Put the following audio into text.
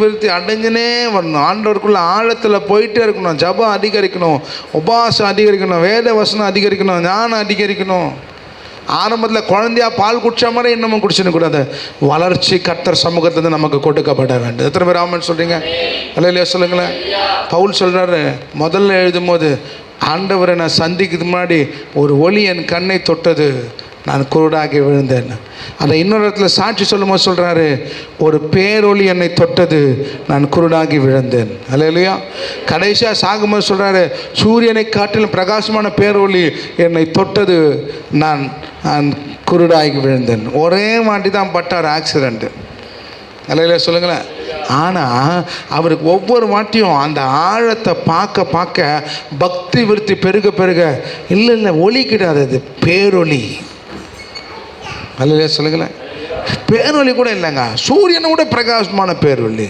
விருத்தி அடைஞ்சுனே வரணும். ஆண்டவருக்குள்ள ஆழத்தில் போயிட்டே இருக்கணும். ஜபம் அதிகரிக்கணும், உபவாசம் அதிகரிக்கணும், வேத வசனம் அதிகரிக்கணும், ஞானம் அதிகரிக்கணும். ஆரம்பத்தில் குழந்தையா பால் குடிச்ச மாதிரி இன்னமும் குடிச்சுன்னு கூடாது. வளர்ச்சி கர்த்தர் சமூகத்திலிருந்து நமக்கு கொடுக்கப்பட வேண்டும். எத்தனை பேர் ஆமென் சொல்கிறீங்க? அல்லேலூயா சொல்லுங்களேன். பவுல் சொல்கிறாரு, முதல்ல எழுதும் போது, ஆண்டவரை நான் சந்திக்கிறதுக்கு முன்னாடி ஒரு ஒளி என் கண்ணை தொட்டது, நான் குருடாகி விழுந்தேன். அதை இன்னொரு இடத்துல சாட்சி சொல்லும் போது சொல்கிறாரு, ஒரு பேரொளி என்னை தொட்டது, நான் குருடாகி விழுந்தேன். அல்லேலூயா. கடைசியாக சாகும்போது சொல்கிறாரு, சூரியனை காட்டிலும் பிரகாசமான பேரொளி என்னை தொட்டது, நான் குருடாகி விழுந்தேன். ஒரே வாட்டி தான் பட்டார் ஆக்சிடெண்ட்டு. அல்லேலூயா சொல்லுங்களேன். ஆனால் அவருக்கு ஒவ்வொரு வாட்டியும் அந்த ஆழத்தை பார்க்க பார்க்க பக்தி விருத்தி பெருக பெருக, இல்லை ஒளி கிடையாது, அது பேரொளி. அல்லேலூயா சொல்லுங்களேன். பேரொளி கூட இல்லைங்க, சூரியனை விட பிரகாசமான பேரொளி.